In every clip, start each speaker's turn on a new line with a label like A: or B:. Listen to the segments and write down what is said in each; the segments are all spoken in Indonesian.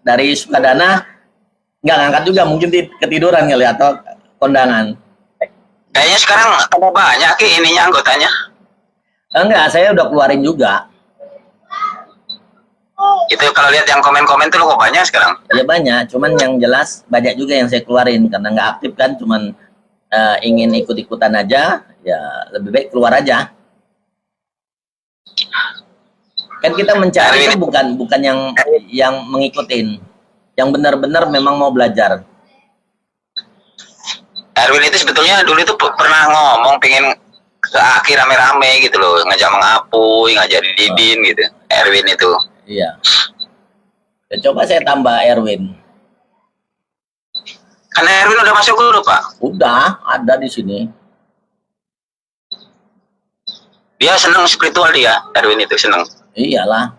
A: dari Sukadana nggak ngangkat juga, mungkin ketiduran kali atau kondangan.
B: Kayaknya sekarang tambah banyak ininya anggotanya.
A: Enggak, saya udah keluarin juga.
B: Itu kalau lihat yang komen-komen tuh kok banyak sekarang.
A: Ya banyak, cuman yang jelas banyak juga yang saya keluarin karena nggak aktif kan, cuman ingin ikut-ikutan aja, ya lebih baik keluar aja. Kan kita mencari itu bukan yang mengikutin, yang benar-benar memang mau belajar.
B: Erwin itu sebetulnya dulu itu pernah ngomong pengen ke akhir rame-rame gitu loh, ngajak Mang Apuy, ngajak Didin gitu. Erwin itu.
A: Iya. Ya, coba saya tambah Erwin.
B: Karena Erwin udah masuk dulu Pak.
A: Udah ada di sini.
B: Dia seneng spiritual dia, Erwin itu seneng.
A: Iyalah.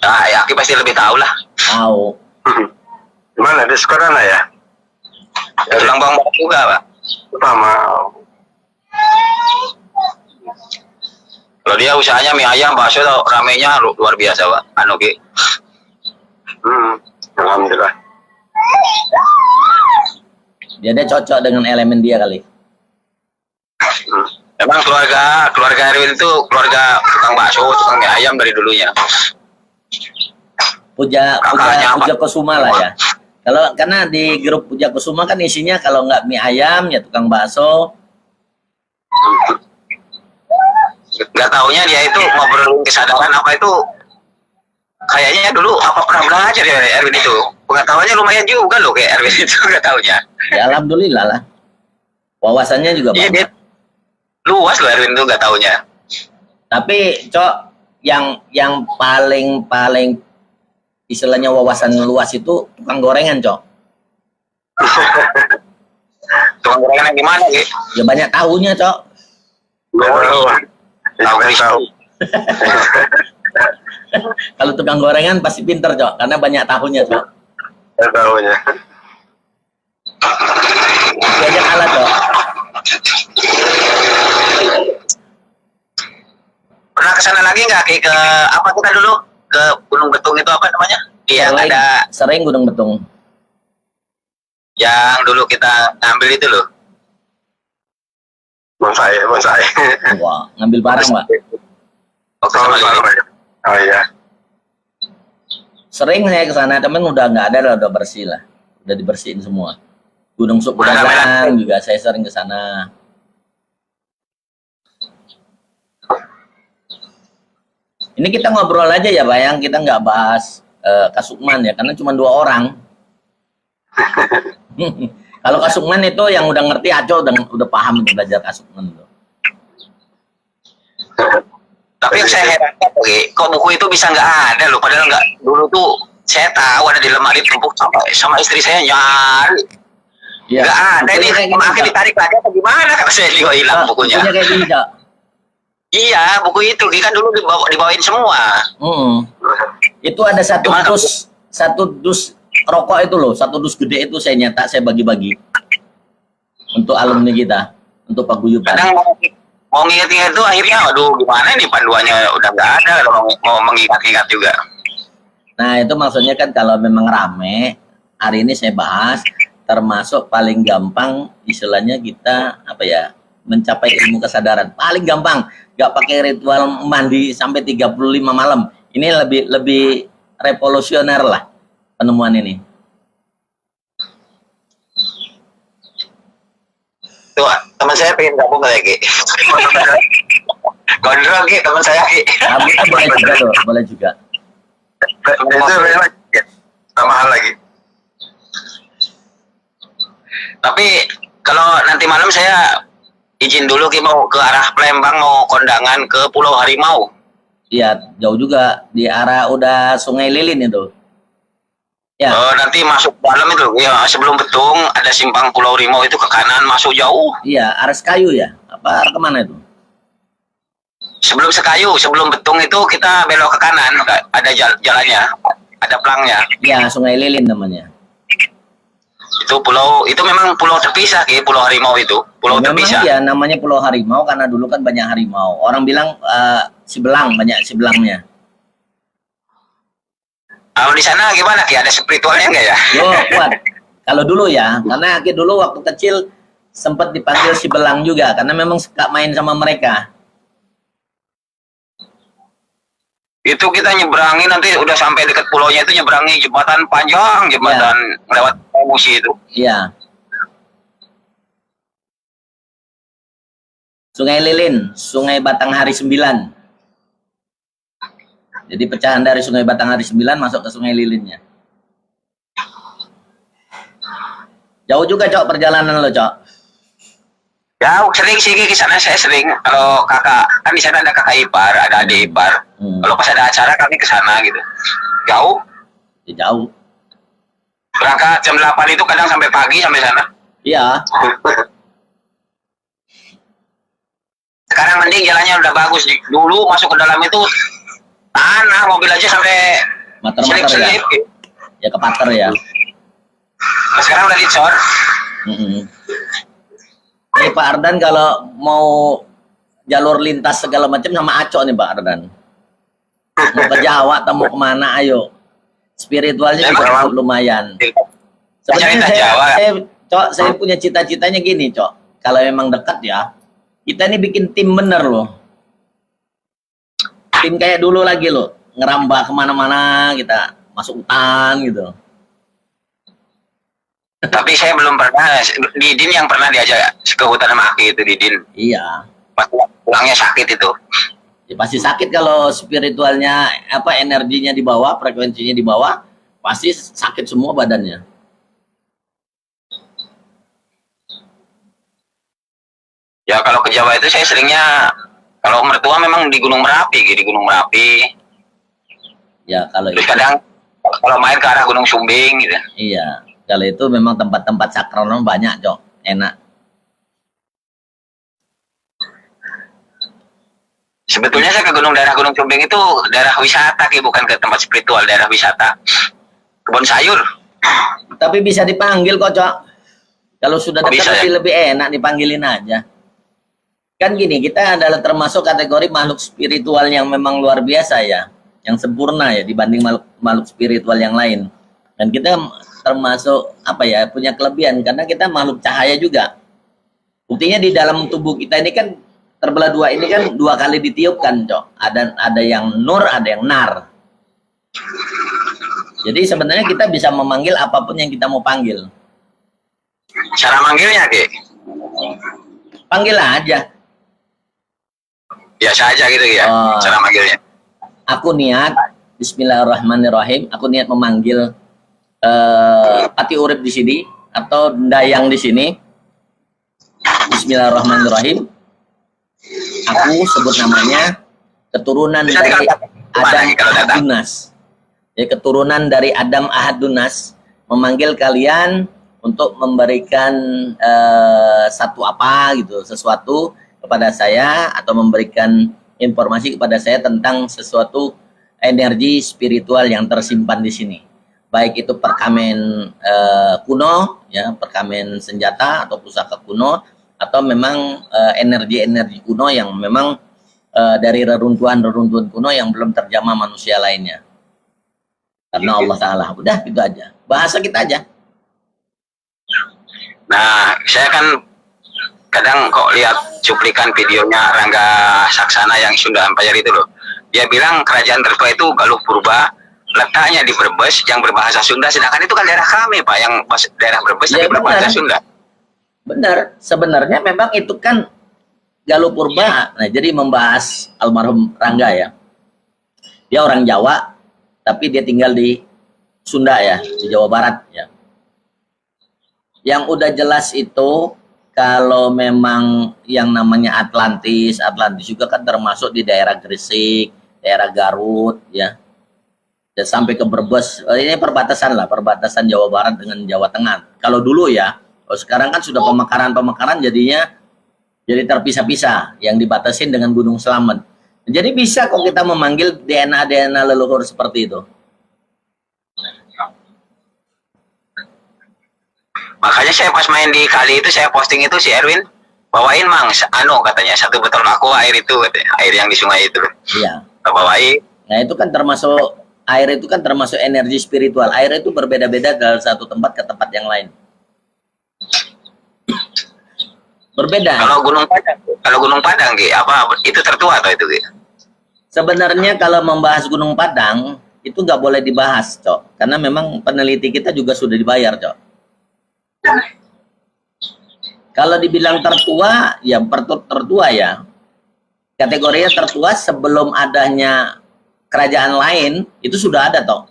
B: Nah, ya Aki pasti lebih tahu lah.
A: Tahu.
C: Gimana di sekolah lah ya?
B: Tulang bawang juga Pak.
C: Pertama.
B: Kalau dia usahanya mie ayam, bakso, ramenya luar biasa Pak. Anu Ki.
C: Alhamdulillah.
A: Dia cocok dengan elemen dia kali.
B: Memang keluarga Erwin itu keluarga tukang bakso, tukang mie ayam dari dulunya.
A: Puja Kusuma lah ya. Kalau karena di grup Puja Kusuma kan isinya kalau nggak mie ayam ya tukang bakso.
B: Gak taunya dia itu ngobrolin kesadaran apa itu, kayaknya dulu apa pernah belajar ya Erwin itu. Pengetahuannya lumayan juga loh kayak Erwin itu, gak taunya. Ya
A: alhamdulillah lah. Wawasannya juga banyak.
B: Dia luas loh Erwin itu gak taunya.
A: Tapi Cok, yang paling istilahnya wawasan luas itu tukang gorengan Cok.
B: Tukang gorengan yang gimana Ki?
A: Ya banyak tahunya Cok.
B: Tahu.
A: Kalau tukang gorengan pasti pinter Cok, karena banyak tahunya Cok.
C: Tahunya.
A: Itu aja kalah Cok.
B: Pernah kesana lagi nggak Ki, ke apa kita dulu ke Gunung Betung itu apa namanya? Iya ada.
A: Sering Gunung Betung.
B: Yang dulu kita ngambil itu loh.
C: Bonsai.
A: Wah, ngambil barang Pak.
C: Oh iya.
A: Sering saya ke sana, temen udah nggak ada lah, udah bersih lah, udah dibersihin semua. Gunung Sukadana juga saya sering ke sana. Ini kita ngobrol aja ya Pak, yang kita nggak bahas Kasukman ya, karena cuma 2 orang. Kalau Kasukman itu yang udah ngerti Aco udah paham untuk belajar Kasukman itu.
B: Tapi yang saya heran kok buku itu bisa nggak ada loh, padahal nggak, dulu tuh saya tahu ada di lemari tumpuk sama istri saya nyari. Ya, nggak ada ini, akhirnya ditarik lagi apa gimana kata saya, hilang bukunya.
A: Bukunya kayak gini Cok.
B: Iya, buku itu kan dulu dibawain semua.
A: Itu ada satu dus rokok itu loh, 1 dus gede itu saya nyetak, saya bagi-bagi untuk alumni kita, untuk paguyuban.
B: Kadang mau nginget-nginget itu akhirnya, aduh gimana nih panduannya udah nggak ada kalau mau mengingat-ingat juga.
A: Nah itu maksudnya kan kalau memang rame, hari ini saya bahas, termasuk paling gampang istilahnya kita apa ya, mencapai ilmu kesadaran. Paling gampang, nggak pakai ritual mandi sampai 35 malam. Ini lebih revolusioner lah penemuan ini.
B: Tuh, teman saya pengen gabung lagi. Gondrong Ki, teman saya Ki.
A: Boleh juga tuh, boleh juga.
C: Itu sama hal lagi.
B: Tapi kalau nanti malam saya izin dulu Ki, mau ke arah Palembang, mau kondangan ke Pulau Harimau.
A: Iya, jauh juga di arah udah Sungai Lilin itu. Ya.
B: Nanti masuk dalam itu, ya sebelum Betung ada simpang Pulau Harimau itu ke kanan masuk jauh.
A: Iya, arah Sekayu ya. Apa arah kemana itu?
B: Sebelum Sekayu, sebelum Betung itu kita belok ke kanan, ada jalannya, ada pelangnya.
A: Iya, Sungai Lilin namanya.
B: Itu pulau, itu memang pulau terpisah Ki, Pulau Harimau itu, pulau
A: memang
B: terpisah.
A: Iya, namanya Pulau Harimau karena dulu kan banyak harimau. Orang bilang Sibelang, banyak Sibelangnya.
B: Kalau di sana gimana Ki? Ada spiritualnya nggak ya?
A: Yo, kuat. Kalau dulu ya, karena Aki dulu waktu kecil sempat dipanggil si Belang juga, karena memang suka main sama mereka.
B: Itu kita nyeberangi nanti udah sampai dekat pulaunya itu nyeberangi jembatan panjang, jembatan lewat Musi itu.
A: Iya. Sungai Lilin, Sungai Batanghari 9. Jadi pecahan dari Sungai Batanghari 9 masuk ke Sungai Lilinnya. Jauh juga, Cok, perjalanan lo, Cok.
B: Ya, sering sih ke sana, saya sering. Kalau kakak, kan di sana ada kakak ipar, ada adik ipar. Kalau pas ada acara kami ke sana gitu. Jauh.
A: Ya, jauh.
B: Berangkat jam 8 itu kadang sampai pagi sampai sana.
A: Iya.
B: Sekarang mending jalannya udah bagus. Dulu masuk ke dalam itu tanah, mobil aja sampai
A: Mater-mater ya.
B: selip-selip.
A: Ya kepater ya.
B: Nah, sekarang udah dicor.
A: Ini Pak Ardan kalau mau jalur lintas segala macam sama Aco nih Pak Ardan. Mau ke Jawa atau mau kemana, ayo. Spiritualnya juga cukup lumayan. Sebenarnya saya punya cita-citanya gini, Cok. Kalau memang dekat ya, kita ini bikin tim bener loh. Tim kayak dulu lagi loh, ngerambah kemana-mana, kita masuk hutan gitu.
B: Tapi saya belum pernah, Didin yang pernah diajak ke hutan sama Aki itu, Didin.
A: Iya.
B: Pas pulangnya sakit itu.
A: Ya, pasti sakit kalau spiritualnya, energinya di bawah, frekuensinya di bawah, pasti sakit semua badannya.
B: Ya kalau ke Jawa itu saya seringnya, kalau mertua memang di Gunung Merapi, di Gunung Merapi.
A: Ya kalau
B: Terus
A: itu,
B: kadang kalau main ke arah Gunung Sumbing gitu.
A: iya. Kalau itu memang tempat-tempat sakral banyak, Cok. Enak.
B: Sebetulnya saya ke daerah Gunung Sumbing itu daerah wisata, bukan ke tempat spiritual, daerah wisata. Kebun sayur.
A: Tapi bisa dipanggil kok, Cok. Kalau sudah dekat
B: ya?
A: lebih enak dipanggilin aja. Kan gini, kita adalah termasuk kategori makhluk spiritual yang memang luar biasa ya. Yang sempurna ya dibanding makhluk spiritual yang lain. Dan kita termasuk punya kelebihan karena kita makhluk cahaya juga. Buktinya di dalam tubuh kita ini kan terbelah dua, ini kan 2 kali ditiupkan, Cok. Ada yang nur, ada yang nar. Jadi sebenarnya kita bisa memanggil apapun yang kita mau panggil.
B: Cara manggilnya, Ki?
A: Panggil aja.
B: Biasa aja gitu ya, cara manggilnya.
A: Aku niat, Bismillahirrahmanirrahim. Aku niat memanggil Pati Urip di sini atau Dayang di sini. Bismillahirrahmanirrahim. Aku sebut namanya keturunan dari Adam Ahad-Dunas. Ya, keturunan dari Adam Ahad-Dunas memanggil kalian untuk memberikan sesuatu kepada saya atau memberikan informasi kepada saya tentang sesuatu energi spiritual yang tersimpan di sini. Baik itu perkamen kuno, ya, perkamen senjata atau pusaka kuno, atau memang energi-energi kuno yang memang dari reruntuhan-reruntuhan kuno yang belum terjamah manusia lainnya. Karena Allah Ta'ala, udah gitu aja. Bahasa kita aja.
B: Nah, saya kan kadang kok lihat cuplikan videonya Rangga Saksana yang Sunda Empire itu loh. Dia bilang kerajaan tertua itu Galuh Purba, letaknya di Brebes yang berbahasa Sunda, sedangkan itu kan daerah kami Pak, yang daerah Brebes tapi berbahasa Sunda.
A: Benar, sebenarnya memang itu kan Galuh Purba. Nah, jadi membahas almarhum Rangga ya. Dia orang Jawa, tapi dia tinggal di Sunda ya, di Jawa Barat ya. Yang udah jelas itu kalau memang yang namanya Atlantis juga kan termasuk di daerah Gresik, daerah Garut ya. Dan sampai ke Brebes, ini perbatasan perbatasan Jawa Barat dengan Jawa Tengah. Kalau dulu ya, sekarang kan sudah pemekaran jadinya jadi terpisah-pisah yang dibatasin dengan Gunung Slamet. Jadi bisa kok kita memanggil DNA leluhur seperti itu.
B: Makanya saya pas main di kali itu saya posting itu si Erwin bawain Mang katanya 1 botol aqua air itu katanya, air yang di sungai itu.
A: Iya.
B: Bawain.
A: Nah itu kan termasuk Air itu kan termasuk energi spiritual. Air itu berbeda-beda dari satu tempat ke tempat yang lain. Berbeda.
B: Kalau Gunung Padang, Ki, apa itu tertua atau itu, Ki?
A: Sebenarnya kalau membahas Gunung Padang itu nggak boleh dibahas, Cok. Karena memang peneliti kita juga sudah dibayar, Cok. Kalau dibilang tertua, ya tertua ya. Kategorinya tertua sebelum adanya kerajaan lain itu sudah ada, toh.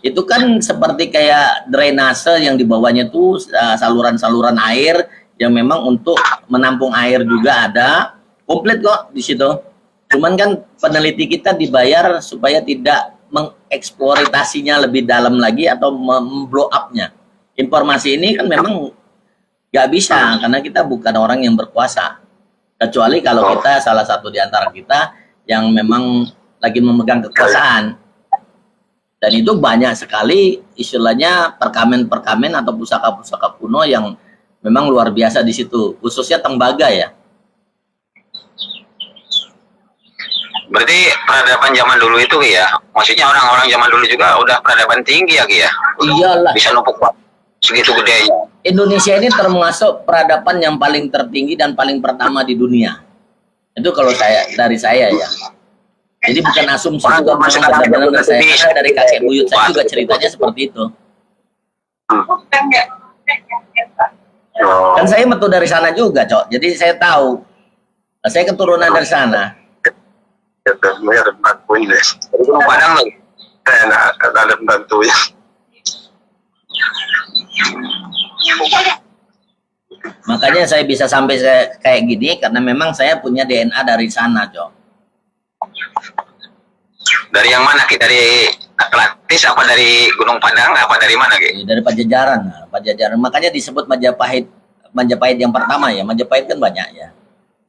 A: Itu kan seperti kayak drainase yang di bawahnya tuh saluran-saluran air yang memang untuk menampung air juga ada, komplit kok di situ. Cuman kan peneliti kita dibayar supaya tidak mengeksploitasinya lebih dalam lagi atau memblow up-nya. Informasi ini kan memang nggak bisa karena kita bukan orang yang berkuasa. Kecuali kalau kita salah satu di antara kita yang memang lagi memegang kekuasaan. Dan itu banyak sekali istilahnya perkamen-perkamen atau pusaka-pusaka kuno yang memang luar biasa di situ, khususnya tembaga ya.
B: Berarti peradaban zaman dulu itu, Ki, ya, maksudnya orang-orang zaman dulu juga udah peradaban tinggi ya, Ki, ya?
A: Iyalah.
B: Bisa numpuk segitu gedenya.
A: Indonesia ini termasuk peradaban yang paling tertinggi dan paling pertama di dunia. Itu kalau dari saya ya. Jadi bukan asumsi juga, benar-benar saya karena dari kakek buyut saya juga ceritanya seperti itu. Kan saya metu dari sana juga, Cok. Jadi saya tahu. Saya keturunan dari sana.
C: Ada bantuin deh.
B: Dari Gunung Padang lagi.
C: Ada bantuin.
A: Makanya saya bisa sampai kayak gini karena memang saya punya DNA dari sana, Cok.
B: Dari yang mana, Ki? Dari Atlantis apa dari Gunung Padang apa dari mana, Ki?
A: Dari Pajajaran. Nah, Pajajaran. Makanya disebut Majapahit. Majapahit yang pertama ya. Majapahit kan banyak ya.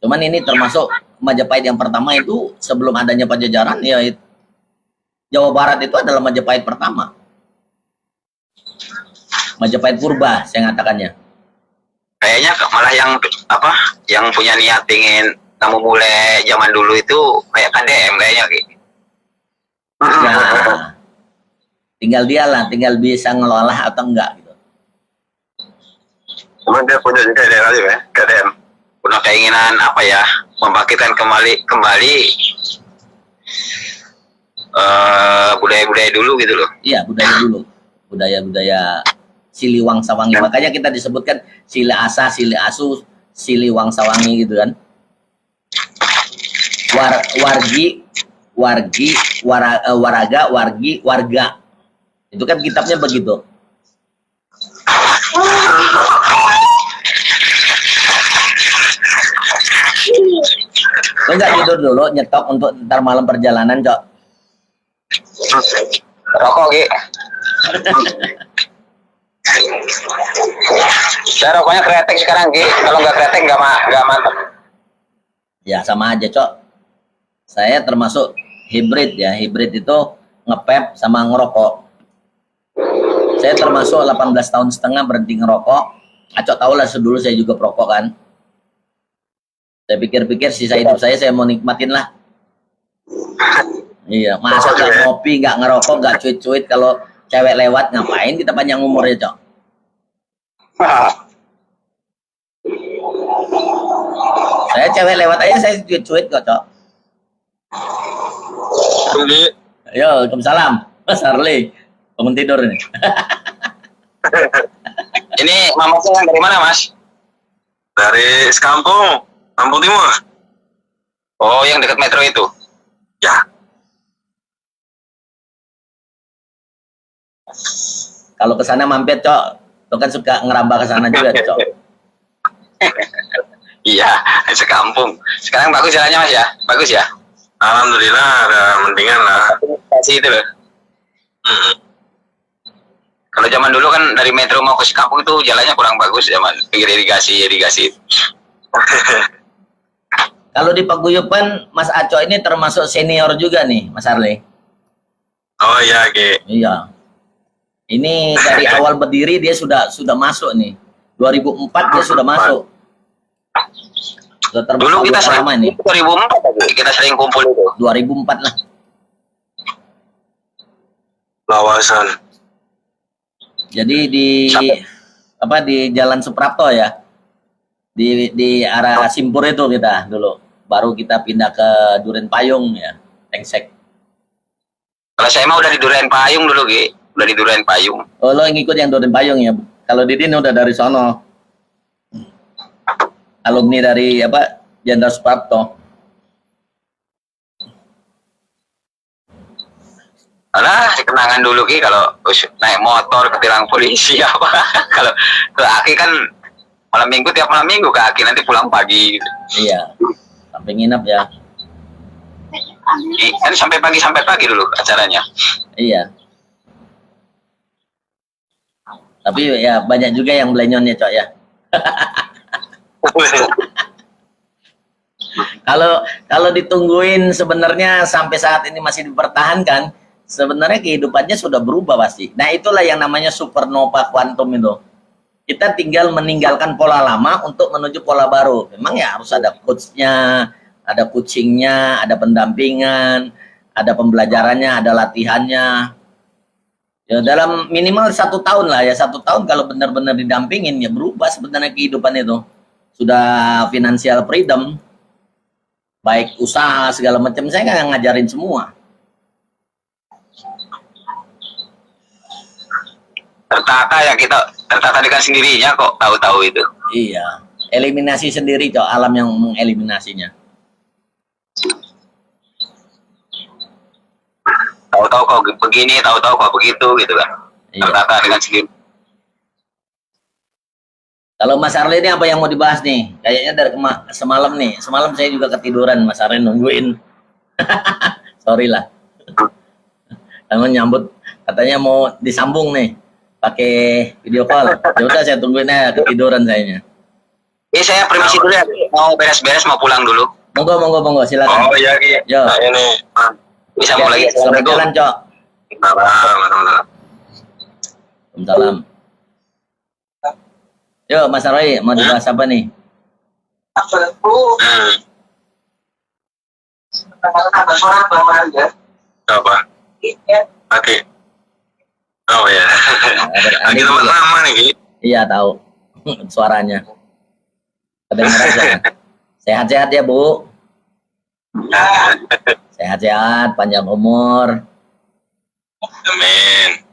A: Cuman ini termasuk Majapahit yang pertama itu sebelum adanya Pajajaran ya. Jawa Barat itu adalah Majapahit pertama. Majapahit purba saya ngatakannya.
B: Kayaknya malah yang punya niat ingin kamu mulai zaman dulu itu kayak KDM kayaknya, Ki.
A: Ya, tinggal dia lah, tinggal bisa ngelola atau enggak gitu.
C: Cuman dia punya juga ide lagi ya, KDM.
B: Punya keinginan membangkitkan kembali budaya-budaya dulu gitu loh.
A: Iya, budaya dulu. Budaya-budaya Siliwang Sawangi. Makanya kita disebutkan Sili Asa, Sili Asu, Siliwang Sawangi gitu kan. Waraga, wargi, warga. Itu kan kitabnya begitu. Kok nggak tidur dulu, nyetok untuk ntar malam perjalanan, Cok?
B: Rokok, Ki. Saya rokoknya kretek sekarang, Ki. Kalau nggak kretek nggak mantap.
A: Ya sama aja, Cok. Saya termasuk hibrid ya. Hibrid itu ngepep sama ngerokok. Saya termasuk 18 tahun setengah berhenti ngerokok. Acok tahu lah, dulu saya juga perokok kan. Saya pikir-pikir sisa hidup saya mau nikmatin lah. Iya, masa nggak ngopi, nggak ngerokok, nggak cuit-cuit. Kalau cewek lewat ngapain kita panjang umurnya, Cok? Saya cewek lewat aja saya cuit-cuit kok, Cok. Yo, waalaikumsalam. Mas Harley, bangun tidur nih.
B: Ini Mama Seng dari mana, Mas?
C: Dari sekampung, Kampung Timur.
B: Oh, yang dekat metro itu?
C: Ya.
A: Kalau ke sana mampir, Cok. Lo kan suka ngerambah ke sana juga, Cok.
B: Iya, sekampung. Sekarang bagus jalannya, Mas ya? Bagus ya?
C: Alhamdulillah ada mendingan lah.
B: Kasih itu loh. Kalau zaman dulu kan dari metro mau ke sekampung itu jalannya kurang bagus, zaman pinggir irigasi.
A: Kalau di paguyuban, Mas Aco ini termasuk senior juga nih, Mas Harley.
C: Oh iya, Ki.
A: Iya. Ini dari awal berdiri dia sudah masuk nih. 2004 dia sudah masuk.
B: Dulu kita sering,
A: lama nih.
B: 2004 kita sering kumpul itu.
A: 2004 lah.
C: lawasan.
A: Jadi di Jalan Suprapto ya, di arah Simpur itu kita dulu, baru kita pindah ke Duren Payung ya, Tengsek.
B: Kalau saya mah udah di Duren Payung dulu, Ki. Udah di Duren Payung.
A: Oh, lo ngikut yang Duren Payung ya? Kalau Didin udah dari sono. Alumni dari Jenderal Suprapto.
B: Alah, kenangan dulu, Ki, kalau naik motor ketilang polisi apa. Kalau ke Aki kan malam minggu, tiap malam minggu ke Aki, nanti pulang pagi gitu.
A: Iya, sampai nginap ya.
B: Kan sampai pagi dulu acaranya.
A: Iya. Tapi ya banyak juga yang belenyonnya, Cok ya. Kalau ditungguin sebenarnya sampai saat ini masih dipertahankan, sebenarnya kehidupannya sudah berubah pasti. Nah, itulah yang namanya supernova kuantum itu. Kita tinggal meninggalkan pola lama untuk menuju pola baru. Memang ya harus ada coachnya, ada coachingnya, ada pendampingan, ada pembelajarannya, ada latihannya. Ya, dalam minimal 1 tahun lah ya, 1 tahun kalau benar-benar didampingin ya berubah sebenarnya kehidupan itu. Sudah financial freedom, baik usaha segala macam, saya kan ngajarin semua.
B: Tertata dengan sendirinya kok, tahu-tahu itu.
A: Iya, eliminasi sendiri, Cok, alam yang mengeliminasinya.
B: Tahu-tahu kok begini, tahu-tahu kok begitu gitu kan.
A: Iya.
B: Tertata dengan sendiri.
A: Kalau Mas Arli ini apa yang mau dibahas nih? Kayaknya dari semalam nih. Semalam saya juga ketiduran, Mas Arli nungguin. Sorry lah. Kamu nyambut, katanya mau disambung nih, pakai video call. Ya udah saya tungguin aja, ketiduran sayanya.
B: Saya permisi dulu ya, mau beres-beres, mau pulang dulu.
A: Monggo, silakan.
C: Oh iya, Ki.
A: Yo.
C: Nah, ini.
B: Bisa mulai.
A: Selamat jalan, Cok. Salam. Yo, Mas Arli, mau dibahas apa nih?
C: Apa? Oke. Oh ya. Lagi teman lama nih, Ki.
A: Iya, tahu. Suaranya. Kedengeran aja. Sehat-sehat ya, Bu. Sehat-sehat, panjang umur.
C: Amin.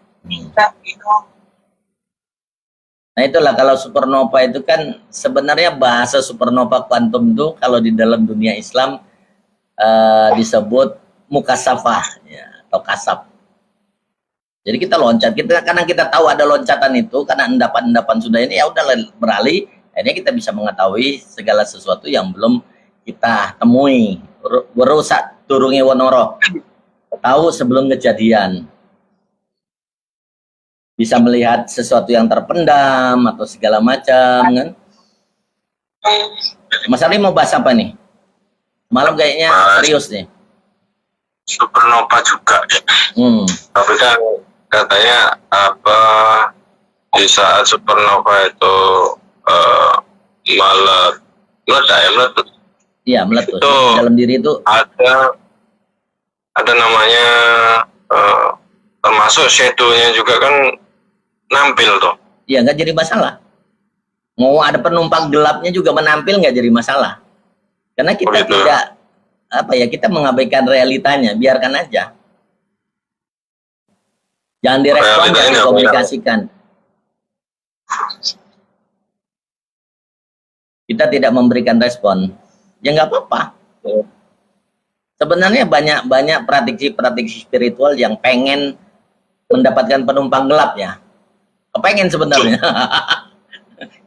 A: Nah, itulah kalau supernova itu kan sebenarnya bahasa supernova kuantum itu kalau di dalam dunia Islam disebut mukasafah ya, atau kasaf. Jadi kita loncat, karena kita tahu ada loncatan itu, karena endapan-endapan sudah ini ya udah beralih, akhirnya kita bisa mengetahui segala sesuatu yang belum kita temui. Berusak turungi wonoro, tahu sebelum kejadian. Bisa melihat sesuatu yang terpendam atau segala macam kan. Mas Ali mau bahas apa nih? Malam kayaknya serius nih.
C: Supernova juga. Tapi kan katanya di saat supernova itu meledak.
A: Iya, meletus.
C: Itu
A: Dalam diri itu
C: ada namanya termasuk shadow-nya juga kan nampil tuh.
A: Iya, nggak jadi masalah. Mau ada penumpang gelapnya juga menampil nggak jadi masalah. Karena kita tidak kita mengabaikan realitanya, biarkan aja. Jangan direspon, jangan dikomunikasikan. Kita tidak memberikan respon. Ya nggak apa-apa. Sebenarnya banyak praktisi spiritual yang pengen mendapatkan penumpang gelap ya. Kepengen sebenarnya.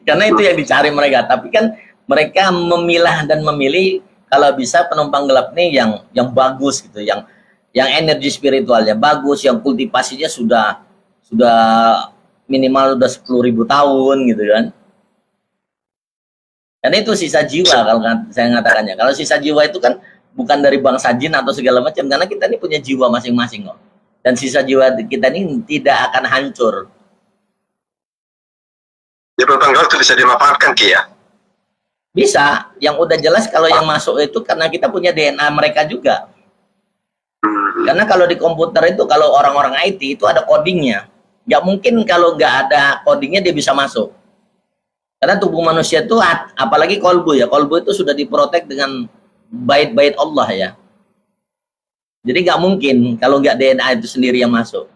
A: Karena itu yang dicari mereka. Tapi kan mereka memilah dan memilih kalau bisa penumpang gelap nih yang bagus gitu, yang energi spiritualnya bagus, yang kultivasinya sudah minimal udah 10.000 tahun gitu kan. Karena itu sisa jiwa kalau saya mengatakannya. Kalau sisa jiwa itu kan bukan dari bangsa jin atau segala macam, karena kita ini punya jiwa masing-masing kok. Dan sisa jiwa kita ini tidak akan hancur.
C: Di penumpang gelap itu bisa dimanfaatkan, Ki ya?
A: Bisa. Yang udah jelas kalau yang masuk itu karena kita punya DNA mereka juga. Karena kalau di komputer itu, kalau orang-orang IT itu ada codingnya. Nggak mungkin kalau nggak ada codingnya dia bisa masuk. Karena tubuh manusia itu, apalagi kolbu ya, kolbu itu sudah diprotek dengan bait-bait Allah ya. Jadi nggak mungkin kalau nggak DNA itu sendiri yang masuk.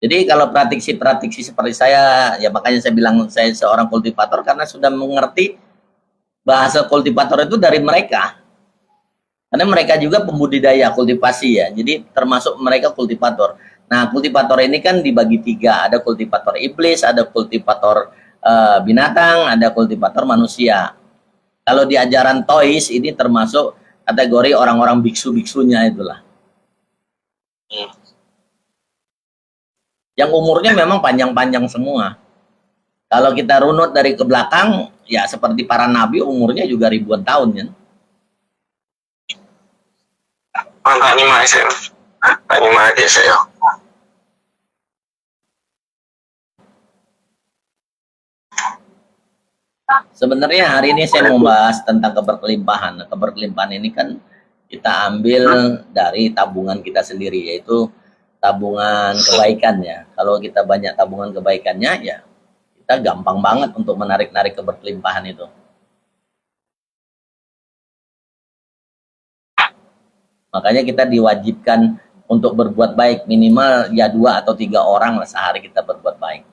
A: Jadi kalau praktisi seperti saya, ya makanya saya bilang saya seorang kultivator karena sudah mengerti bahasa kultivator itu dari mereka. Karena mereka juga pembudidaya kultivasi ya, jadi termasuk mereka kultivator. Nah, kultivator ini kan dibagi 3, ada kultivator iblis, ada kultivator binatang, ada kultivator manusia. Kalau di ajaran Taois ini termasuk kategori orang-orang biksu-biksunya itulah. Yang umurnya memang panjang-panjang semua. Kalau kita runut dari ke belakang, ya seperti para nabi umurnya juga ribuan tahun ya. Sebenarnya hari ini saya mau bahas tentang keberkelimpahan. Keberkelimpahan ini kan kita ambil dari tabungan kita sendiri, yaitu tabungan kebaikan ya. Kalau kita banyak tabungan kebaikannya ya kita gampang banget untuk menarik-narik keberkelimpahan itu. Makanya kita diwajibkan untuk berbuat baik, minimal ya 2 atau 3 orang lah sehari kita berbuat baik.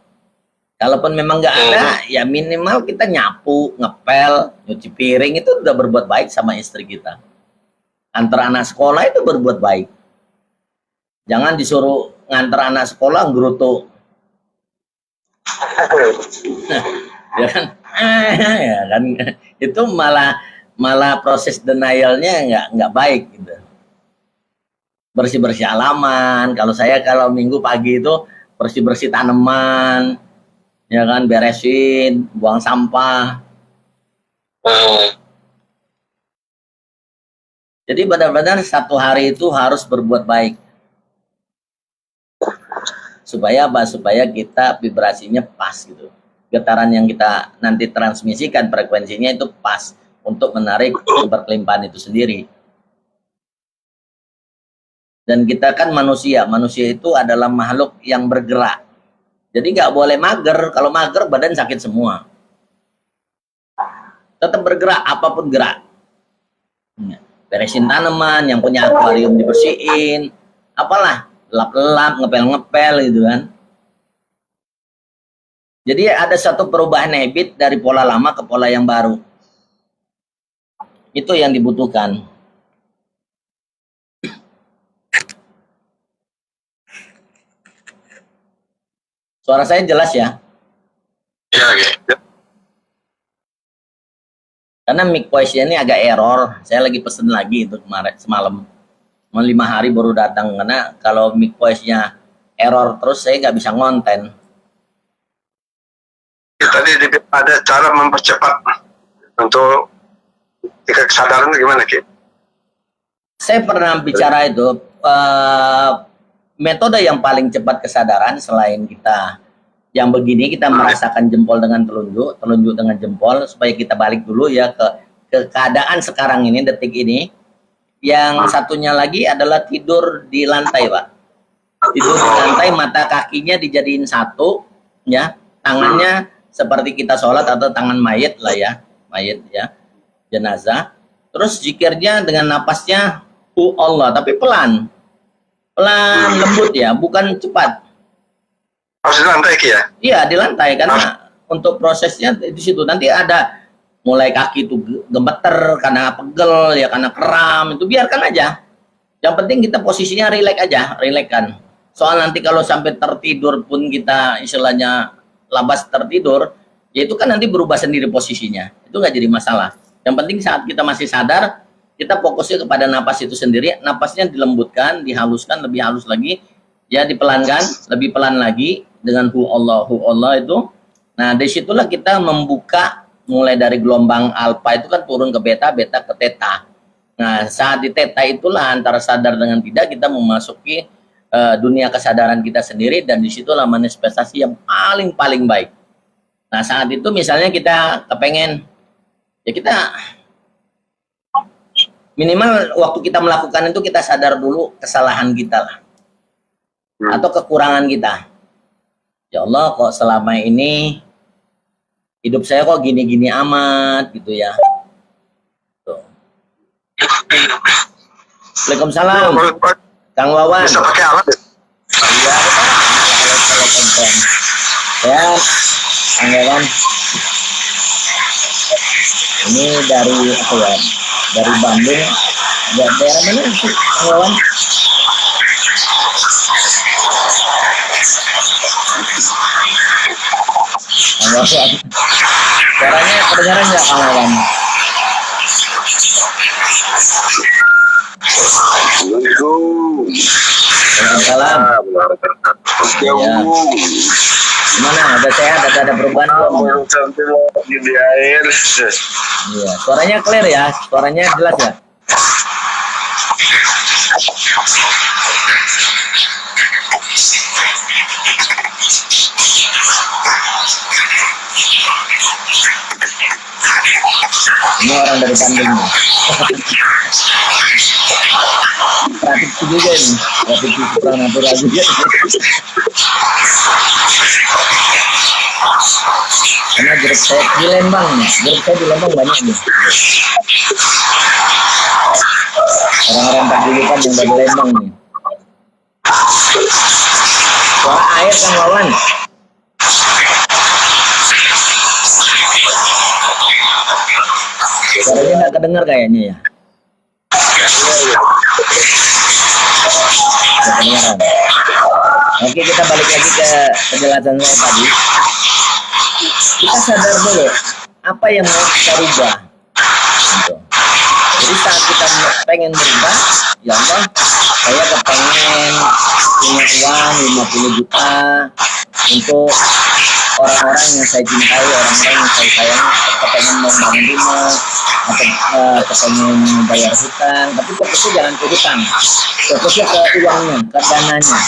A: Kalaupun memang nggak ada, ya minimal kita nyapu, ngepel, nyuci piring itu udah berbuat baik sama istri kita. Antar anak sekolah itu berbuat baik. Jangan disuruh nganter anak sekolah gerutu. Ya kan? Ya kan? Itu malah proses denialnya nggak baik gitu. Bersih-bersih halaman. Kalau saya kalau minggu pagi itu bersih-bersih tanaman, ya kan, beresin, buang sampah. Jadi benar-benar satu hari itu harus berbuat baik. Supaya apa? Supaya kita vibrasinya pas gitu. Getaran yang kita nanti transmisikan frekuensinya itu pas untuk menarik keberkelimpahan itu sendiri. Dan kita kan manusia itu adalah makhluk yang bergerak. Jadi nggak boleh mager. Kalau mager badan sakit semua. Tetap bergerak, apapun gerak. Beresin tanaman, yang punya akuarium dibersihin, apalah. Lap-lap, ngepel-ngepel gitu kan. Jadi ada satu perubahan habit dari pola lama ke pola yang baru. Itu yang dibutuhkan. Suara saya jelas ya?
C: Iya, gitu.
A: Karena mic voice-nya ini agak error. Saya lagi pesen lagi itu kemarin semalam. 5 hari baru datang, karena kalau mic voice-nya error terus saya nggak bisa ngonten.
C: Tadi ada cara mempercepat untuk tingkat kesadaran gimana, Ki?
A: Saya pernah bicara itu, metode yang paling cepat kesadaran selain kita yang begini, kita merasakan jempol dengan telunjuk, telunjuk dengan jempol, supaya kita balik dulu ya ke keadaan sekarang ini, detik ini. Yang satunya lagi adalah tidur di lantai, Pak. Tidur di lantai, mata kakinya dijadiin satu, ya. Tangannya seperti kita sholat atau tangan mayit lah ya, mayit ya, jenazah. Terus zikirnya dengan napasnya Allah, tapi pelan, lembut ya, bukan cepat.
C: Harus di lantai, Ki ya? Iya,
A: di lantai, karena untuk prosesnya di situ nanti ada. Mulai kaki itu gemeter karena pegel ya, karena kram, itu biarkan aja. Yang penting kita posisinya rileks aja, rilekskan. Soal nanti kalau sampai tertidur pun kita istilahnya labas tertidur, ya itu kan nanti berubah sendiri posisinya. Itu nggak jadi masalah. Yang penting saat kita masih sadar, kita fokusnya kepada napas itu sendiri. Napasnya dilembutkan, dihaluskan, lebih halus lagi, ya dipelankan, lebih pelan lagi dengan hu Allah itu. Nah, disitulah kita membuka. Mulai dari gelombang alfa itu kan turun ke beta, beta ke theta. Nah, saat di theta itulah antara sadar dengan tidak kita memasuki dunia kesadaran kita sendiri, dan disitulah manifestasi yang paling baik. Nah, saat itu misalnya kita kepengen, ya kita Minimal waktu kita melakukan itu kita sadar dulu kesalahan kita lah. Atau kekurangan kita. Ya Allah, kok selama ini hidup saya kok gini-gini amat gitu ya. Tuh. Waalaikumsalam. Kang Wawan.
C: Bisa pakai alat ya?
A: Iya, telepon. Ya, Kang Wawan. Ini dari apa ya? Dari Bandung. Daerah mana sih, Kang Wawan? Kang Wawan. Suaranya kedengaran nggak, Kang Wawan?
C: Assalamualaikum.
A: Waalaikumsalam. Ya. Gimana? Udah sehat? Ada perubahan belum?
C: Di air.
A: Iya. Suaranya clear ya? Suaranya jelas ya? Ini orang dari Bandung nih. Praktik juga nih. Praktik supranatural juga. Karena grup saya di Lembang nih. Grup saya di Lembang banyak nih. Orang-orang Paguyuban yang dari Lembang nih. Suara air, Kang Wawan. Suaranya nggak kedengar kayaknya ya. Kedengaran. Oke, kita balik lagi ke penjelasan saya tadi. Kita sadar dulu apa yang mau kita rubah. Gitu. Jadi saat kita pengen berubah, ya Allah, saya kepengen punya uang 50 juta untuk orang-orang yang saya cintai, orang-orang yang saya sayang, kepengen membangun rumah, atau kepengen membayar hutang, tapi fokusnya jangan ke hutang, fokusnya ke uangnya, ke dananya.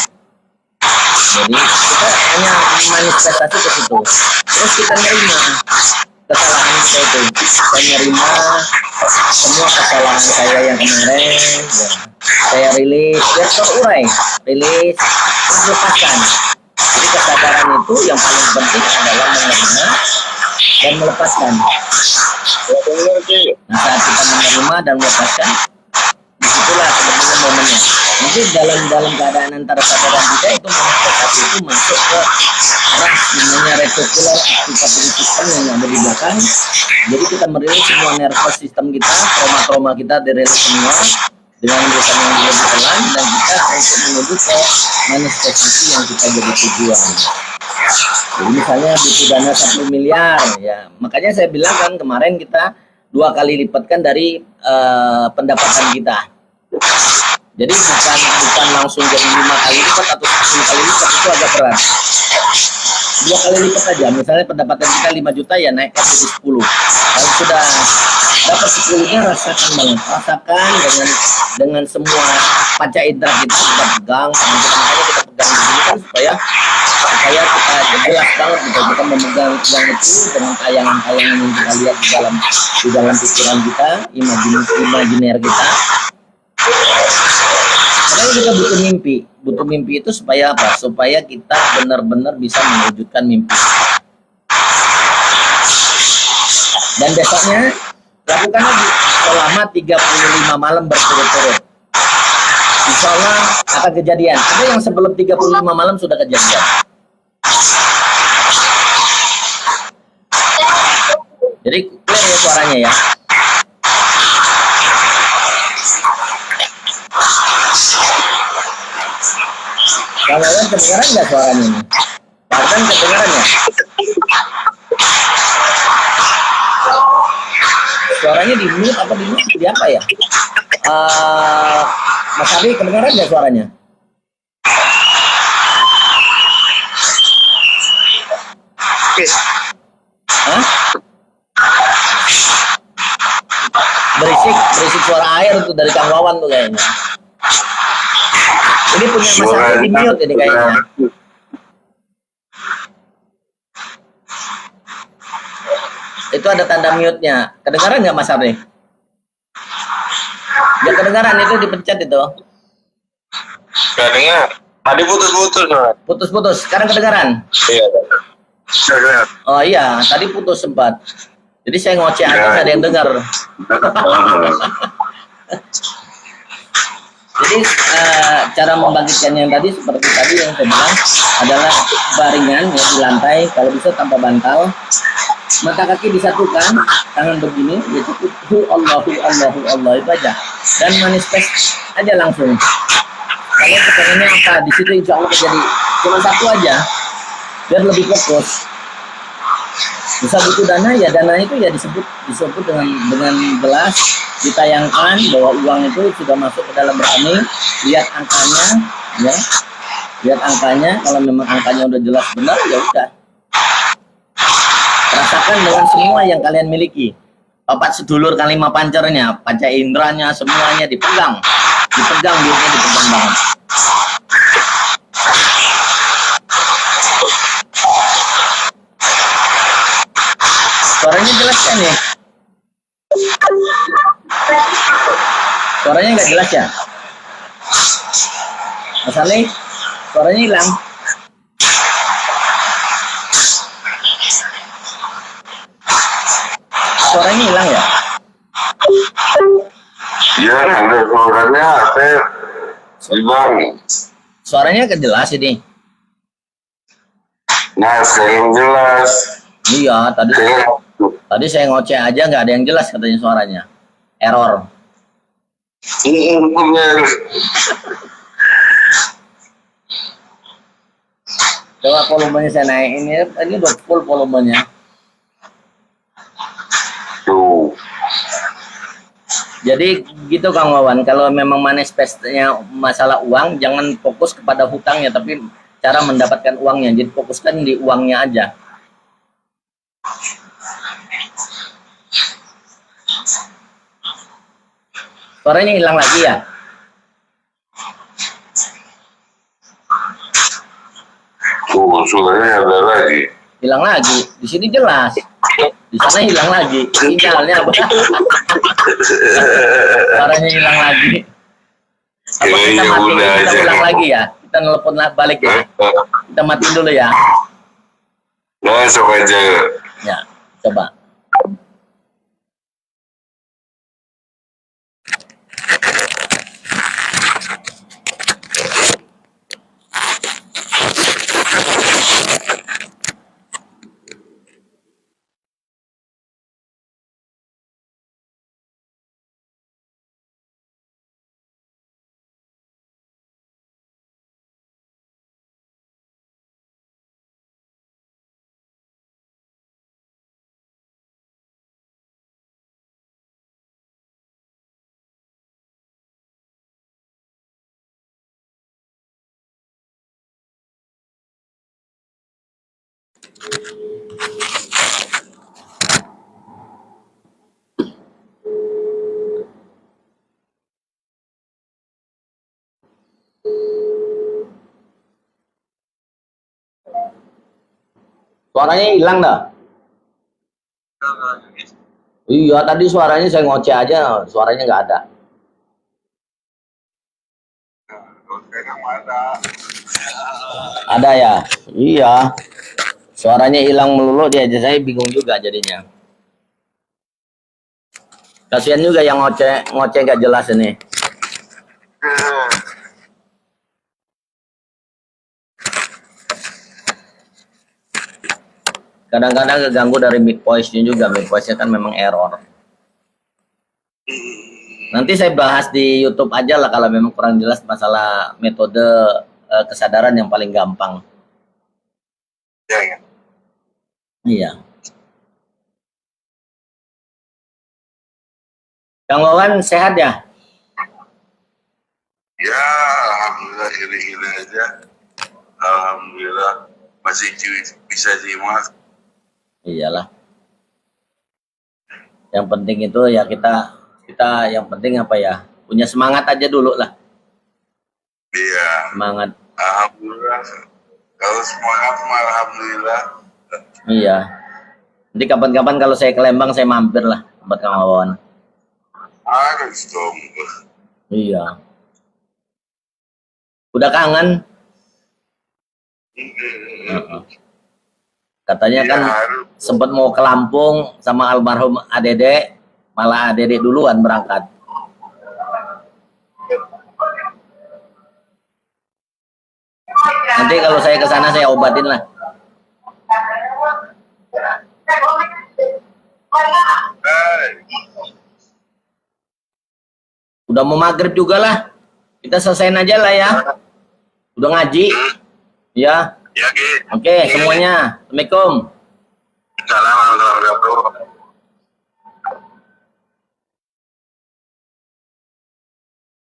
A: Jadi kita hanya manifestasi ke situ. Terus kita nerima kesalahan kita itu, kita nerima semua kesalahan saya yang kemarin, ya. Saya rilis, ya terurai, rilis, terus lepaskan. Jadi kesadaran itu yang paling penting adalah menerima dan melepaskan. Nah, saat kita menerima dan melepaskan, disitulah sebenarnya momennya. Nanti dalam keadaan antara sadar dan tidak itu manifestasi itu masuk ke arah namanya reticular activating system yang ada di belakang. Jadi kita merilis semua nervous system kita, trauma-trauma kita dirilis semua dengan irisan yang lebih pelan, dan kita untuk menuju ke manifestasi yang kita jadi tujuan. Jadi misalnya butuh dana 1 miliar ya, makanya saya bilang kan kemarin kita 2 kali lipatkan dari pendapatan kita. Jadi bukan langsung jadi 5 kali lipat atau 10 kali lipat, itu agak berat. 2 kali lipat aja, misalnya pendapatan kita 5 juta ya naik jadi 10. Kalau sudah dapat 10-nya rasakan banget, rasakan dengan semua panca indera kita pegang, makanya kita pegang di sini kan supaya kita jelas banget gitu, kita memegang yang itu dengan tayangan-tayangan yang kita lihat di dalam pikiran kita, imajiner kita. Makanya kita butuh mimpi itu supaya apa? Supaya kita benar-benar bisa mewujudkan mimpi. Dan besoknya lakukan lagi selama 35 malam berturut-turut. Insya Allah akan kejadian. Ada yang sebelum 35 malam sudah kejadian. Jadi clear ya suaranya ya. Kalau yang kedengaran nggak suaranya ini? Bahkan kedengaran ya? Suaranya di mute apa di mute di apa ya? Mas Abi kedengaran nggak suaranya? Hah? Berisik suara air tuh dari Kang Wawan tuh kayaknya. Ini punya masalah di mute ini kayaknya. Itu ada tanda mute-nya. Kedengaran nggak Mas Ardi? Ya kedengaran itu dipencet itu.
C: Gak dengar. Tadi putus-putus.
A: Putus-putus. Sekarang kedengaran.
C: Iya. Dengar.
A: Oh iya, tadi putus sempat. Jadi saya ngoceh aja, nggak ada yang dengar. Jadi cara membangkitkan yang tadi seperti tadi yang saya bilang adalah baringan ya di lantai, kalau bisa tanpa bantal, mata kaki disatukan, tangan begini, ya cukup Allahu itu aja, dan manifest aja langsung. Kalau kepengennya apa di situ insya Allah terjadi, cuma satu aja, biar lebih fokus. Bisa butuh dana ya, dana itu ya disebut dengan jelas, ditayangkan bahwa uang itu sudah masuk ke dalam rekening, lihat angkanya ya, lihat angkanya, kalau memang angkanya udah jelas benar ya udah, rasakan dengan semua yang kalian miliki, opat sedulur kalima pancernya, panca inderanya, semuanya dipegang duitnya dipegang banget. Suaranya jelas kan ya? Suaranya nggak jelas ya? Mas Ali, suaranya hilang. Suaranya hilang ya?
C: Iya, ada suaranya, saya hilang.
A: Suaranya nggak jelas ini.
C: Nah, sekarang jelas.
A: Iya, tadi saya ngoceh aja nggak ada yang jelas katanya suaranya. Error. Coba volumenya saya naik, ini udah full volumenya.
C: Tuh.
A: Jadi gitu Kang Wawan, kalau memang manifestnya masalah uang, jangan fokus kepada hutangnya, tapi cara mendapatkan uangnya. Jadi fokuskan di uangnya aja. Suaranya hilang lagi ya?
C: Tuh, suaranya ada lagi.
A: Hilang lagi. Di sini jelas. Di sana hilang lagi. Sinyalnya apa? Suaranya hilang lagi. Apa kita matiin, kita ulang lagi ya? Kita nelpon balik ya? Kita matiin dulu ya?
C: Masuk aja.
A: Ya, coba. Suaranya hilang dah. Iya, tadi suaranya saya ngoceh aja, suaranya nggak ada. Ada ya? Iya. Suaranya hilang melulu dia aja, saya bingung juga jadinya. Kasihan juga yang ngoceh nggak jelas ini. Kadang-kadang keganggu dari mic voice-nya juga, mic voice-nya kan memang error. Nanti saya bahas di YouTube aja lah kalau memang kurang jelas masalah metode kesadaran yang paling gampang.
C: Ya, ya.
A: Iya. Kang Wawan sehat ya?
C: Ya, alhamdulillah gini-gini aja. Alhamdulillah masih bisa simak.
A: Iyalah. Yang penting itu ya kita yang penting apa ya? Punya semangat aja dulu lah.
C: Iya.
A: Semangat.
C: Alhamdulillah. Kalau semangat, alhamdulillah.
A: Iya. Nanti kapan-kapan kalau saya ke Lembang saya mampir lah buat Kang Wawan.
C: Harus dong.
A: Iya. Udah kangen? Katanya kan sempat mau ke Lampung sama almarhum Adede, malah Adede duluan berangkat. Nanti kalau saya ke sana saya obatin lah. Udah mau maghrib juga lah. Kita selesaiin aja lah ya. Udah ngaji. Ya.
C: Ya, Ki.
A: Oke, semuanya. Assalamualaikum.
C: Salam warahmatullahi wabarakatuh.